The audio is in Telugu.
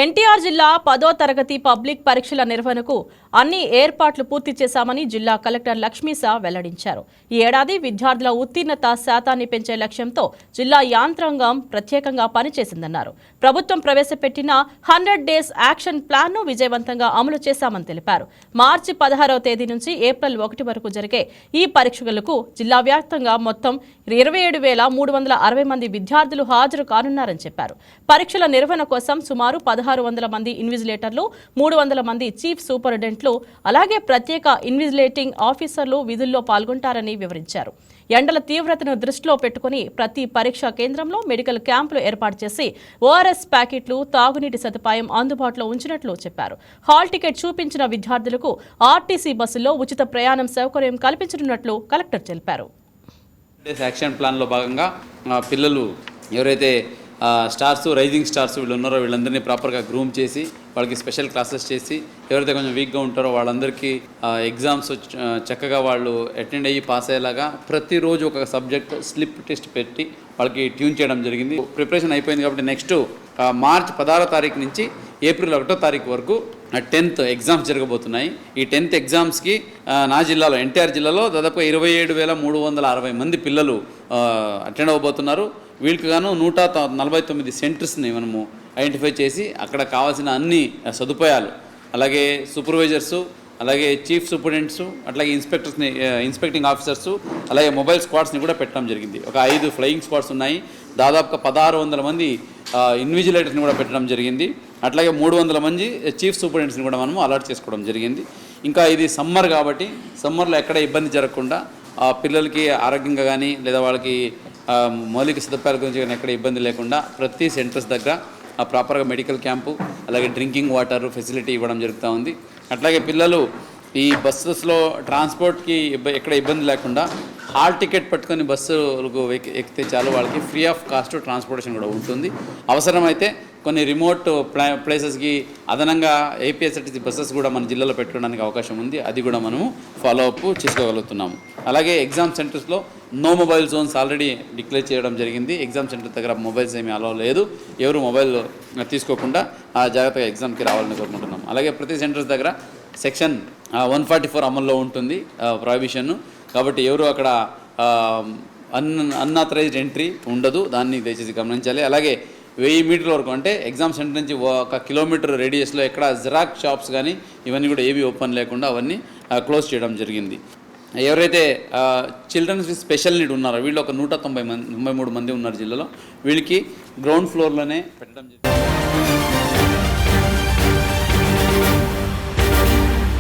ఎన్టీఆర్ జిల్లా 10వ తరగతి పబ్లిక్ పరీక్షల నిర్వహణకు అన్ని ఏర్పాట్లు పూర్తి చేశామని జిల్లా కలెక్టర్ లక్ష్మీసా వెల్లడించారు. ఈ ఏడాది విద్యార్థుల ఉత్తీర్ణత శాతాన్ని పెంచే లక్ష్యంతో జిల్లా యాంత్రాంగం ప్రత్యేకంగా పనిచేసిందన్నారు. ప్రభుత్వం ప్రవేశపెట్టిన 100 డేస్ యాక్షన్ ప్లాన్ను విజయవంతంగా అమలు చేశామని తెలిపారు. మార్చి 16వ తేదీ నుంచి ఏప్రిల్ 1 వరకు జరిగే ఈ పరీక్షలకు జిల్లా వ్యాప్తంగా మొత్తం 27,360 మంది విద్యార్థులు హాజరు కానున్నారని చెప్పారు. పరీక్షల నిర్వహణ కోసం సుమారు 1,600 మంది ఇన్విజిలేటర్లు, 300 మంది చీఫ్ సూపరింటెండెంట్లు, అలాగే ప్రత్యేక ఇన్విజిలేటింగ్ ఆఫీసర్లు విధుల్లో పాల్గొంటారని వివరించారు. ఎండల తీవ్రతను దృష్టిలో పెట్టుకుని ప్రతి పరీక్షా కేంద్రంలో మెడికల్ క్యాంపులు ఏర్పాటు చేసి ఓఆర్ఎస్ ప్యాకెట్లు, తాగునీటి సదుపాయం అందుబాటులో ఉంచినట్లు చెప్పారు. హాల్ టికెట్ చూపించిన విద్యార్థులకు ఆర్టీసీ బస్సుల్లో ఉచిత ప్రయాణం సౌకర్యం కల్పించనున్నట్లు కలెక్టర్ తెలిపారు. యాక్షన్ ప్లాన్లో భాగంగా పిల్లలు ఎవరైతే స్టార్స్, రైజింగ్ స్టార్స్ వీళ్ళు ఉన్నారో వీళ్ళందరినీ ప్రాపర్గా గ్రూమ్ చేసి వాళ్ళకి స్పెషల్ క్లాసెస్ చేసి ఎవరైతే కొంచెం వీక్గా ఉంటారో వాళ్ళందరికీ ఎగ్జామ్స్ చక్కగా వాళ్ళు అటెండ్ అయ్యి పాస్ అయ్యేలాగా ప్రతిరోజు ఒక సబ్జెక్ట్ స్లిప్ టెస్ట్ పెట్టి వాళ్ళకి ట్యూన్ చేయడం జరిగింది. ప్రిపరేషన్ అయిపోయింది కాబట్టి నెక్స్ట్ మార్చి 16వ తారీఖు నుంచి ఏప్రిల్ 1వ తారీఖు వరకు 10th ఎగ్జామ్స్ జరగబోతున్నాయి. ఈ 10th ఎగ్జామ్స్కి నా జిల్లాలో, ఎన్టీఆర్ జిల్లాలో దాదాపు 27,360 మంది పిల్లలు అటెండ్ అవ్వబోతున్నారు. వీళ్ళకి గాను 149 సెంటర్స్ని మనము ఐడెంటిఫై చేసి అక్కడ కావాల్సిన అన్ని సదుపాయాలు, అలాగే సూపర్వైజర్సు, అలాగే చీఫ్ సూపరింటెండెంట్స్, అట్లాగే ఇన్స్పెక్టింగ్ ఆఫీసర్సు, అలాగే మొబైల్ స్క్వాడ్స్ని కూడా పెట్టడం జరిగింది. ఒక 5 ఫ్లయింగ్ స్క్వాడ్స్ ఉన్నాయి. దాదాపుగా 1,600 మంది ఇన్విజిలేటర్స్ని కూడా పెట్టడం జరిగింది. అట్లాగే 300 మంది చీఫ్ సూపరింటెండెంట్స్ని కూడా మనము అలర్ట్ చేసుకోవడం జరిగింది. ఇంకా ఇది సమ్మర్ కాబట్టి సమ్మర్లో ఎక్కడ ఇబ్బంది జరగకుండా పిల్లలకి ఆరోగ్యంగా కానీ లేదా వాళ్ళకి మౌలిక సదుపాయాల గురించి కానీ ఎక్కడ ఇబ్బంది లేకుండా ప్రతి సెంటర్స్ దగ్గర ప్రాపర్గా మెడికల్ క్యాంపు, అలాగే డ్రింకింగ్ వాటర్ ఫెసిలిటీ ఇవ్వడం జరుగుతూ ఉంది. అట్లాగే పిల్లలు ఈ బస్సెస్లో ట్రాన్స్పోర్ట్కి ఎక్కడ ఇబ్బంది లేకుండా హాల్ టికెట్ పట్టుకొని బస్సులకు ఎక్కితే చాలు, వాళ్ళకి ఫ్రీ ఆఫ్ కాస్ట్ ట్రాన్స్పోర్టేషన్ కూడా ఉంటుంది. అవసరమైతే కొన్ని రిమోట్ ప్లేసెస్కి అదనంగా ఏపీఎస్ఆర్టీసీ బస్సెస్ కూడా మన జిల్లాలో పెట్టడానికి అవకాశం ఉంది. అది కూడా మనము ఫాలో అప్ చేసుకోగలుగుతున్నాము. అలాగే ఎగ్జామ్ సెంటర్స్లో no mobile zones already declare చేయడం జరిగింది. ఎగ్జామ్ సెంటర్ దగ్గర మొబైల్స్ ఏమీ అలౌ లేదు. ఎవరు మొబైల్ తీసుకోకుండా జాగ్రత్తగా ఎగ్జామ్కి రావాలని కోరుకుంటున్నాం. అలాగే ప్రతి సెంటర్స్ దగ్గర సెక్షన్ 144 అమల్లో ఉంటుంది ప్రొహిబిషన్. కాబట్టి ఎవరు అక్కడ అన్ఆథరైజ్డ్ ఎంట్రీ ఉండదు, దాన్ని దయచేసి గమనించాలి. అలాగే 1000 మీటర్ల వరకు, అంటే ఎగ్జామ్ సెంటర్ నుంచి 1 కిలోమీటర్ రేడియస్లో ఎక్కడ జిరాక్స్ షాప్స్ కానీ ఇవన్నీ కూడా ఏవి ఓపెన్ లేకుండా అవన్నీ క్లోజ్ చేయడం జరిగింది. ఎవరైతే చిల్డ్రన్స్ విత్ స్పెషల్ నీడ్ ఉన్నారో వీళ్ళు ఒక 193 మంది ఉన్నారు జిల్లాలో. వీళ్ళకి గ్రౌండ్ ఫ్లోర్లోనే పెట్టడం జరిగింది.